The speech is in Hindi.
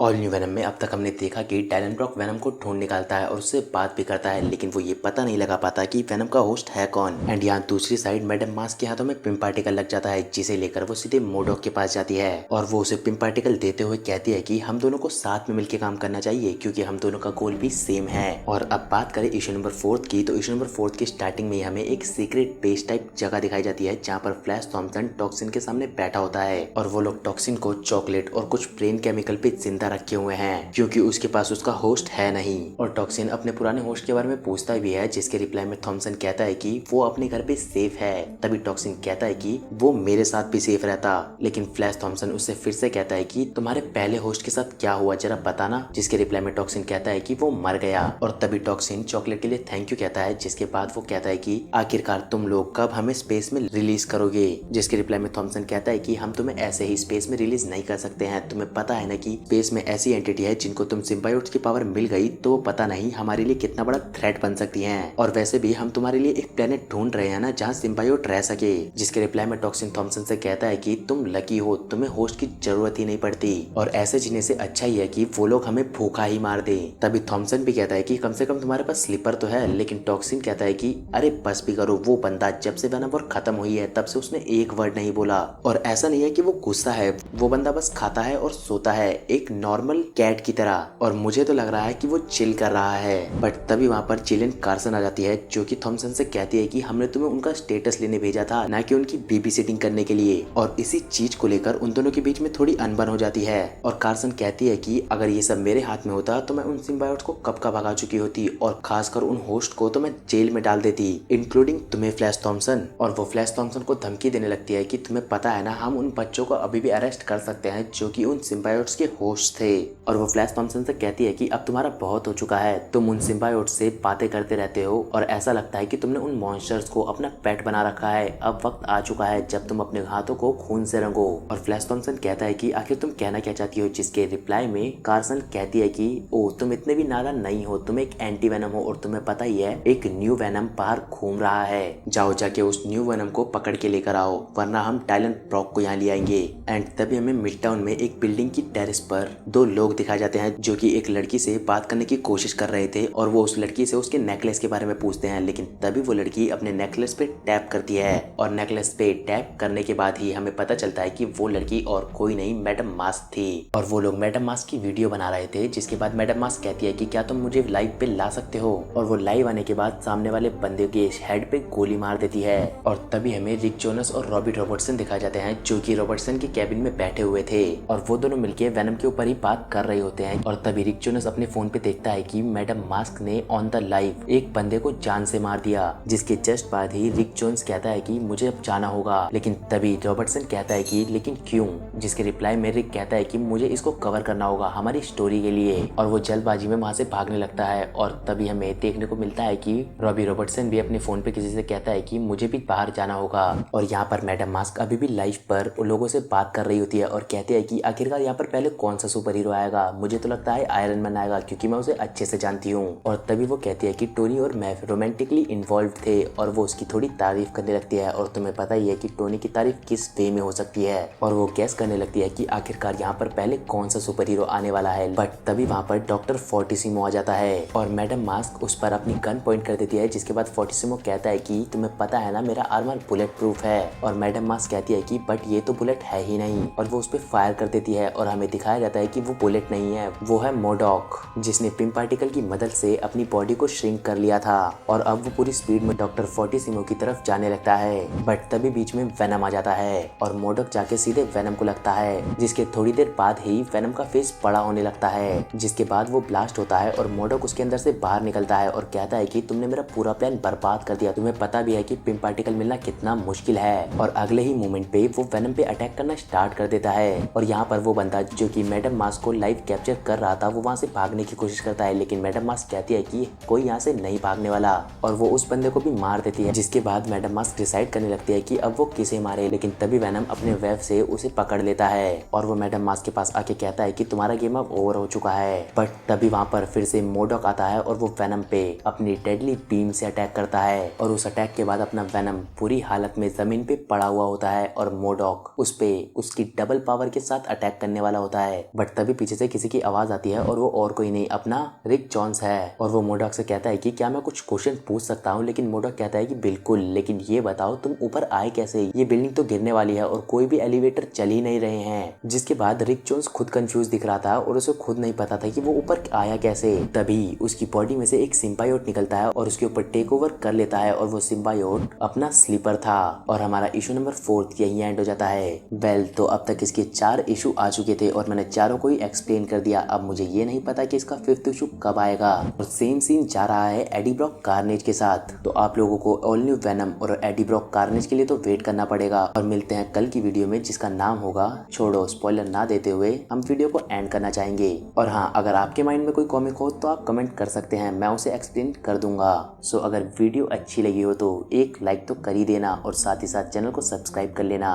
ऑल न्यू वेनम में अब तक हमने देखा कि टाइलन ब्रॉक वेनम को ढूंढ निकालता है और उससे बात भी करता है, लेकिन वो ये पता नहीं लगा पाता कि वेनम का होस्ट है कौन। एंड यहाँ दूसरी साइड मैडम मास्क के हाथों में पिम पार्टिकल लग जाता है, जिसे लेकर वो सीधे मोडॉक के पास जाती है और वो उसे पिम पार्टिकल देते हुए कहती है कि हम दोनों को साथ में मिलकर काम करना चाहिए क्योंकि हम दोनों का गोल भी सेम है। और अब बात करें इशू नंबर 4 की, तो इशू नंबर 4 की स्टार्टिंग में हमें एक सीक्रेट बेस टाइप जगह दिखाई जाती है जहाँ पर फ्लैश थॉम्सन टॉक्सिन के सामने बैठा होता है और वो लोग टॉक्सिन को चॉकलेट और कुछ ब्रेन केमिकल पे जिंदा रखे हुए हैं क्योंकि उसके पास उसका होस्ट है नहीं। और टॉक्सिन अपने पुराने होस्ट के बारे में पूछता भी है, जिसके रिप्लाई में थॉम्सन कहता है कि वो अपने घर पे सेफ है। तभी टॉक्सिन कहता है कि वो मेरे साथ भी सेफ रहता, लेकिन फ्लैश थॉम्सन उससे फिर से कहता है कि तुम्हारे पहले होस्ट के साथ क्या हुआ जरा बताना। जिसके रिप्लाई में टॉक्सिन कहता है कि वो मर गया। और तभी टॉक्सिन चॉकलेट के लिए थैंक यू कहता है, जिसके बाद वो कहता है कि आखिरकार तुम लोग कब हमें स्पेस में रिलीज करोगे। जिसके रिप्लाई में थॉम्सन कहता है कि हम तुम्हें ऐसे ही स्पेस में रिलीज नहीं कर सकते हैं, तुम्हें पता है ना कि स्पेस में ऐसी एंटिटी है जिनको तुम सिम्बायोट्स की पावर मिल गई तो पता नहीं हमारे लिए कितना बड़ा थ्रेट बन सकती हैं। और वैसे भी हम तुम्हारे लिए एक प्लेनेट ढूंढ रहे हैं ना जहाँ सिम्बायोट रह सके। जिसके रिप्लाई में टॉक्सिन थॉम्सन से कहता है कि तुम लकी हो, तुम्हें होस्ट की जरूरत ही नहीं पड़ती और ऐसे जीने से अच्छा ही है कि वो लोग हमें भूखा ही मार दे। तभी थॉम्सन भी कहता है कि कम से कम तुम्हारे पास स्लीपर तो है, लेकिन टॉक्सिन कहता है कि अरे बस भी करो, वो बंदा जब से वेनम वॉर खत्म हुई है तब से उसने एक वर्ड नहीं बोला। और ऐसा नहीं है कि वो गुस्सा है, वो बंदा बस खाता है और सोता है एक नॉर्मल कैट की तरह। और मुझे तो लग रहा है कि वो चिल कर रहा है। बट तभी वहाँ पर जिलियन कार्सन आ जाती है जो कि थॉम्सन से कहती है कि हमने तुम्हें उनका स्टेटस लेने भेजा था, ना कि उनकी बेबी सिटिंग करने के लिए। और इसी चीज को लेकर उन दोनों के बीच में थोड़ी अनबन हो जाती है और कार्सन कहती है कि अगर ये सब मेरे हाथ में होता तो मैं उन सिम्बायोट्स को कब का भगा चुकी होती और खासकर उन होस्ट को तो मैं जेल में डाल देती, इंक्लूडिंग तुम्हें फ्लैश थॉम्सन। और वो फ्लैश थॉम्सन को धमकी देने लगती है कि तुम्हें पता है ना हम उन बच्चों को अभी भी अरेस्ट कर सकते हैं जो कि उन सिम्बायोट्स के होस्ट थे। और वो फ्लैश थॉम्सन से कहती है कि अब तुम्हारा बहुत हो चुका है, तुम उन सिम्बायोट्स से बातें करते रहते हो और ऐसा लगता है कि तुमने उन मॉन्स्टर्स को अपना पेट बना रखा है। अब वक्त आ चुका है जब तुम अपने हाथों को खून से रंगो। और फ्लैश थॉम्सन कहता है कि आखिर तुम कहना क्या चाहती हो। जिसके रिप्लाई में कार्सन कहती है कि ओ तुम इतने भी नादान नहीं हो, तुम एक एंटी वेनम हो और तुम्हें पता ही है एक न्यू वेनम बाहर घूम रहा है, जाओ जाके उस न्यू वेनम को पकड़ के लेकर आओ वरना हम टाइलन ब्रॉक को यहाँ ले आएंगे। एंड तभी हमें मिड टाउन में एक बिल्डिंग की टेरेस पर दो लोग दिखाए जाते हैं जो कि एक लड़की से बात करने की कोशिश कर रहे थे और वो उस लड़की से उसके नेकलेस के बारे में पूछते हैं, लेकिन तभी वो लड़की अपने नेकलेस पे टैप करती है और नेकलेस पे टैप करने के बाद ही हमें पता चलता है कि वो लड़की और कोई नहीं मैडम मास्क थी। और वो लोग मैडम मास्क की वीडियो बना रहे थे। जिसके बाद मैडम मास्क कहती है कि क्या तुम मुझे लाइव पे ला सकते हो। और वो लाइव आने के बाद सामने वाले बंदे के हेड पे गोली मार देती है। और तभी हमें रिक जोनस और रॉबर्ट रॉबर्टसन दिखाए जाते हैं जो कि रॉबर्टसन के कैबिन में बैठे हुए थे और वो दोनों मिलके वेनम के ऊपर ही बात कर रहे होते हैं। और तभी रिक जोनस अपने फोन पे देखता है कि मैडम मास्क ने ऑन द लाइव एक बंदे को जान से मार दिया। जिसके जस्ट बाद ही रिक जोन्स कहता है कि मुझे अब जाना होगा, लेकिन तभी रॉबर्टसन कहता है कि लेकिन क्यों। जिसके रिप्लाई में रिक कहता है कि मुझे इसको कवर करना होगा हमारी स्टोरी के लिए। और वो जल्दबाजी में वहां से भागने लगता है। और तभी हमें देखने को मिलता है कि रॉबी रॉबर्टसन भी अपने फोन पे किसी से कहता है कि मुझे भी बाहर जाना होगा। और यहाँ पर मैडम मास्क अभी भी लाइव पर लोगों से बात कर रही होती है और कहती है कि आखिरकार यहाँ पर पहले कौन सा सुपर हीरो आएगा। मुझे तो लगता है आयरन मैन आएगा क्योंकि मैं उसे अच्छे से जानती हूँ। और तभी वो कहती है कि टोनी और मैव रोमांटिकली इन्वॉल्व थे और वो उसकी थोड़ी तारीफ करने लगती है। और तुम्हें पता ही है कि टोनी की तारीफ किस वे में हो सकती है। और वो गैस करने लगती है कि आखिरकार यहाँ पर पहले कौन सा सुपर हीरो आने वाला है। बट तभी वहाँ पर डॉक्टर फोर्टिसिमो आ जाता है और मैडम मास्क उस पर अपनी गन पॉइंट कर देती है। जिसके बाद फोर्टिसिमो कहता है कि तुम्हें पता है ना मेरा आर्मर बुलेट प्रूफ है। और मैडम मास्क कहती है कि बट ये तो बुलेट है ही नहीं। और वो उस पर फायर कर देती है और हमें दिखाया जाता है कि वो बुलेट नहीं है, वो है मोडॉक, जिसने पिम पार्टिकल की मदद से अपनी बॉडी को श्रिंक कर लिया था। और अब वो पूरी स्पीड में डॉक्टर फोर्टिसिमो की तरफ जाने लगता है। बट तभी बीच में वेनम आ जाता है और मोडॉक जाके सीधे वेनम को लगता है। जिसके थोड़ी देर बाद ही वेनम का फेस बड़ा होने लगता है। जिसके बाद वो ब्लास्ट होता है और मोडॉक उसके अंदर से बाहर निकलता है और कहता है कि तुमने मेरा पूरा प्लान बर्बाद कर दिया, तुम्हें पता भी है कि पिम पार्टिकल मिलना कितना मुश्किल है। और अगले ही मोमेंट पे वो वेनम पे अटैक करना स्टार्ट कर देता है। और यहाँ पर वो बंदा जो कि मैडम मास्क को लाइव कैप्चर कर रहा था वो वहाँ से भागने की कोशिश करता है, लेकिन मैडम मास्क कहती है कि कोई यहाँ से नहीं भागने वाला और वो उस बंदे को भी मार देती है। जिसके बाद मैडम मास्क डिसाइड करने लगती है कि अब वो किसे मारे, लेकिन तभी वेनम अपने वेब से उसे पकड़ लेता है और वो मैडम मास्क के पास आके कहता है कि तुम्हारा गेम अब ओवर हो चुका है। बट तभी वहाँ पर फिर से मोडॉक आता है और वो वेनम पे अपनी डेडली बीम से अटैक करता है। और उस अटैक के बाद अपना वेनम पूरी हालत में जमीन पे पड़ा हुआ होता है और मोडॉक उस पे उसकी डबल पावर के साथ अटैक करने वाला होता है। बट तभी पीछे से किसी की आवाज आती है और वो और कोई नहीं अपना रिक जॉन्स है। और वो मोडॉक से कहता है कि क्या मैं कुछ क्वेश्चन पूछ सकता हूँ, लेकिन मोडॉक कहता है कि बिल्कुल, लेकिन ये बताओ तुम ऊपर आए कैसे, ये बिल्डिंग तो गिरने वाली है और कोई भी एलिवेटर चल ही नहीं रहे हैं। जिसके बाद रिक जॉन्स खुद कंफ्यूज दिख रहा था और उसे खुद नहीं पता था कि वो ऊपर आया कैसे। तभी उसकी बॉडी में से एक सिम्बायोट निकलता है और उसके ऊपर टेक ओवर कर लेता है और वो सिम्बायोट अपना स्लीपर था। और हमारा इशू नंबर 4 यही एंड हो जाता है। वेल, तो अब तक इसके 4 इशू आ चुके थे और मैंने चारों को ही एक्सप्लेन कर दिया। अब मुझे ये नहीं पता कि इसका 5th इशू कब आएगा। और सेम सीन जा रहा है एडी ब्रॉक कार्नेज के साथ। तो आप लोगों को ऑल न्यू वेनम और एडी ब्रॉक कार्नेज के लिए तो वेट करना पड़ेगा। और मिलते हैं कल की वीडियो में जिसका नाम होगा, छोड़ो स्पॉइलर ना देते हुए हम वीडियो को एंड करना चाहेंगे। और हाँ, अगर आपके माइंड में कोई कॉमिक हो तो आप कमेंट कर सकते हैं, मैं उसे एक्सप्लेन कर दूंगा। सो अगर वीडियो अच्छी लगी हो तो एक लाइक तो कर ही देना और साथ ही साथ चैनल को सब्सक्राइब कर लेना।